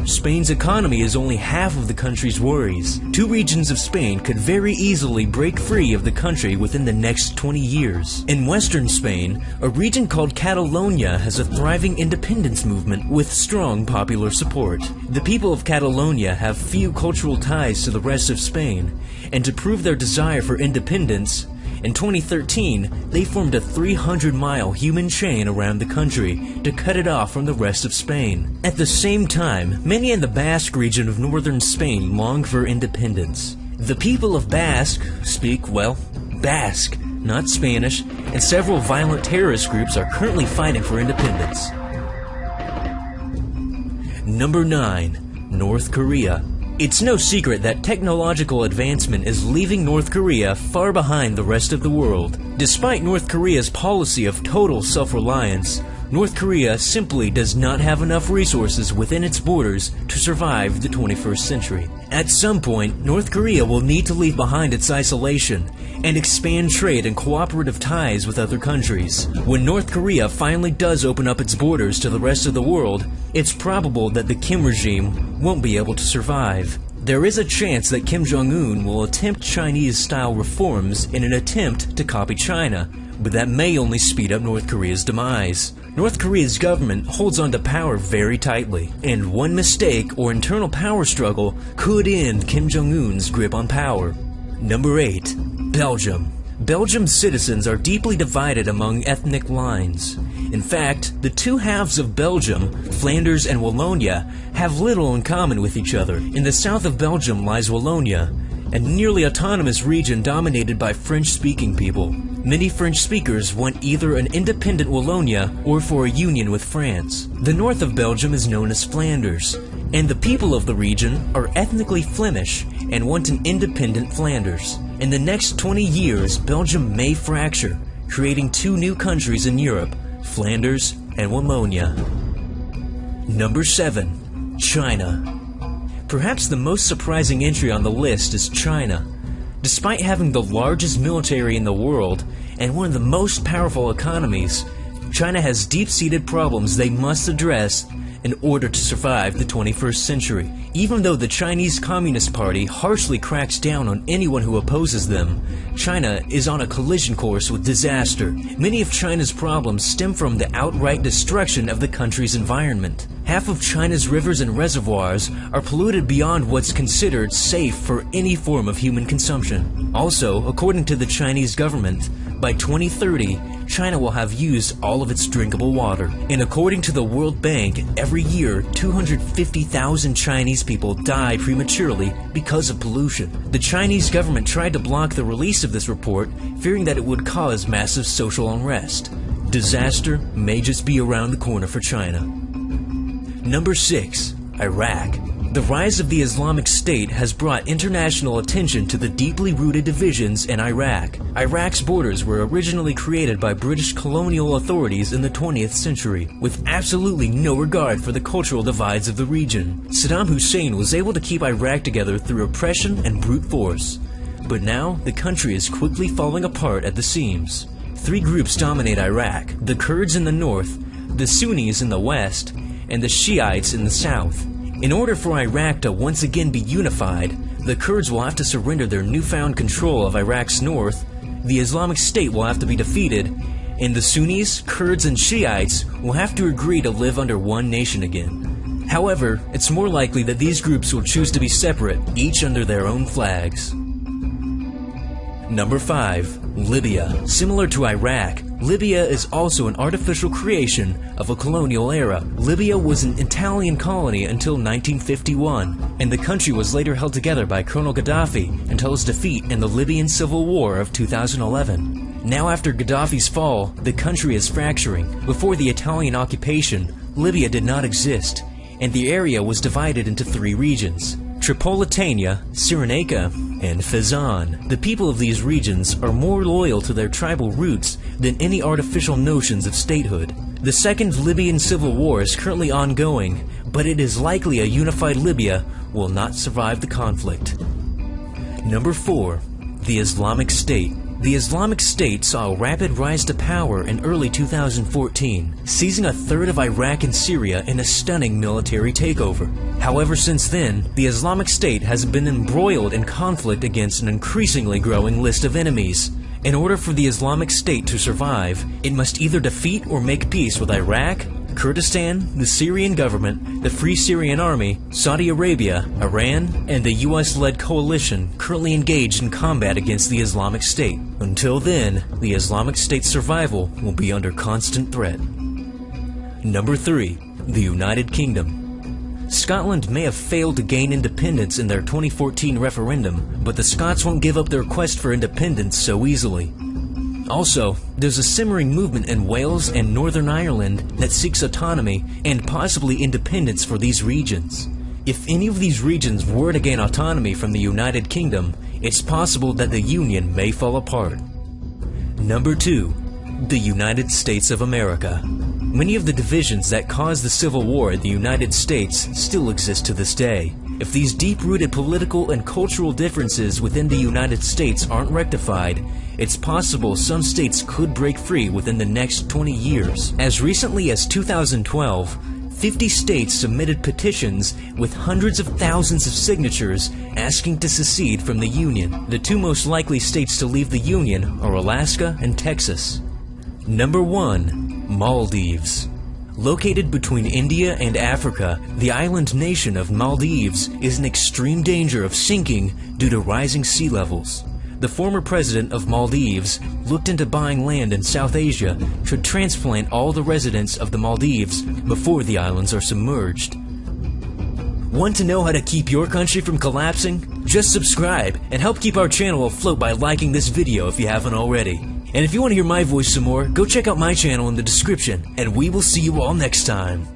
Spain's economy is only half of the country's worries. Two regions of Spain could very easily break free of the country within the next 20 years. In western Spain, a region called Catalonia has a thriving independence movement with strong popular support. The people of Catalonia have few cultural ties to the rest of Spain, and to prove their desire for independence, in 2013, they formed a 300-mile human chain around the country to cut it off from the rest of Spain. At the same time, many in the Basque region of northern Spain long for independence. The people of Basque speak, well, Basque, not Spanish, and several violent terrorist groups are currently fighting for independence. Number 9. North Korea. It's no secret that technological advancement is leaving North Korea far behind the rest of the world. Despite North Korea's policy of total self-reliance, North Korea simply does not have enough resources within its borders to survive the 21st century. At some point, North Korea will need to leave behind its isolation and expand trade and cooperative ties with other countries. When North Korea finally does open up its borders to the rest of the world, it's probable that the Kim regime won't be able to survive. There is a chance that Kim Jong-un will attempt Chinese-style reforms in an attempt to copy China, but that may only speed up North Korea's demise. North Korea's government holds on to power very tightly, and one mistake or internal power struggle could end Kim Jong-un's grip on power. Number 8. Belgium. Belgium's citizens are deeply divided among ethnic lines. In fact, the two halves of Belgium, Flanders and Wallonia, have little in common with each other. In the south of Belgium lies Wallonia, a nearly autonomous region dominated by French-speaking people. Many French speakers want either an independent Wallonia or for a union with France. The north of Belgium is known as Flanders, and the people of the region are ethnically Flemish and want an independent Flanders. In the next 20 years, Belgium may fracture, creating two new countries in Europe, Flanders and Wallonia. Number 7. China. Perhaps the most surprising entry on the list is China. Despite having the largest military in the world and one of the most powerful economies, China has deep-seated problems they must address in order to survive the 21st century. Even though the Chinese Communist Party harshly cracks down on anyone who opposes them, China is on a collision course with disaster. Many of China's problems stem from the outright destruction of the country's environment. Half of China's rivers and reservoirs are polluted beyond what's considered safe for any form of human consumption. Also, according to the Chinese government, by 2030, China will have used all of its drinkable water. And according to the World Bank, every year 250,000 Chinese people die prematurely because of pollution. The Chinese government tried to block the release of this report, fearing that it would cause massive social unrest. Disaster may just be around the corner for China. Number 6. Iraq. The rise of the Islamic State has brought international attention to the deeply rooted divisions in Iraq. Iraq's borders were originally created by British colonial authorities in the 20th century, with absolutely no regard for the cultural divides of the region. Saddam Hussein was able to keep Iraq together through oppression and brute force. But now, the country is quickly falling apart at the seams. Three groups dominate Iraq: the Kurds in the north, the Sunnis in the west, and the Shiites in the south. In order for Iraq to once again be unified, the Kurds will have to surrender their newfound control of Iraq's north, the Islamic State will have to be defeated, and the Sunnis, Kurds, and Shiites will have to agree to live under one nation again. However, it's more likely that these groups will choose to be separate, each under their own flags. Number 5. Libya. Similar to Iraq, Libya is also an artificial creation of a colonial era. Libya was an Italian colony until 1951, and the country was later held together by Colonel Gaddafi until his defeat in the Libyan Civil War of 2011. Now after Gaddafi's fall, the country is fracturing. Before the Italian occupation, Libya did not exist, and the area was divided into three regions: Tripolitania, Cyrenaica, and Fezzan. The people of these regions are more loyal to their tribal roots than any artificial notions of statehood. The Second Libyan Civil War is currently ongoing, but it is likely a unified Libya will not survive the conflict. Number 4. The Islamic State. The Islamic State saw a rapid rise to power in early 2014, seizing a third of Iraq and Syria in a stunning military takeover. However, since then, the Islamic State has been embroiled in conflict against an increasingly growing list of enemies. In order for the Islamic State to survive, it must either defeat or make peace with Iraq, Kurdistan, the Syrian government, the Free Syrian Army, Saudi Arabia, Iran, and the US-led coalition currently engaged in combat against the Islamic State. Until then, the Islamic State's survival will be under constant threat. Number 3. The United Kingdom. Scotland may have failed to gain independence in their 2014 referendum, but the Scots won't give up their quest for independence so easily. Also, there's a simmering movement in Wales and Northern Ireland that seeks autonomy and possibly independence for these regions. If any of these regions were to gain autonomy from the United Kingdom, it's possible that the Union may fall apart. Number 2. The United States of America. Many of the divisions that caused the Civil War in the United States still exist to this day. If these deep-rooted political and cultural differences within the United States aren't rectified, it's possible some states could break free within the next 20 years. As recently as 2012, 50 states submitted petitions with hundreds of thousands of signatures asking to secede from the Union. The two most likely states to leave the Union are Alaska and Texas. Number 1. Maldives. Located between India and Africa, the island nation of Maldives is in extreme danger of sinking due to rising sea levels. The former president of Maldives looked into buying land in South Asia to transplant all the residents of the Maldives before the islands are submerged. Want to know how to keep your country from collapsing? Just subscribe and help keep our channel afloat by liking this video if you haven't already. And if you want to hear my voice some more, go check out my channel in the description, and we will see you all next time.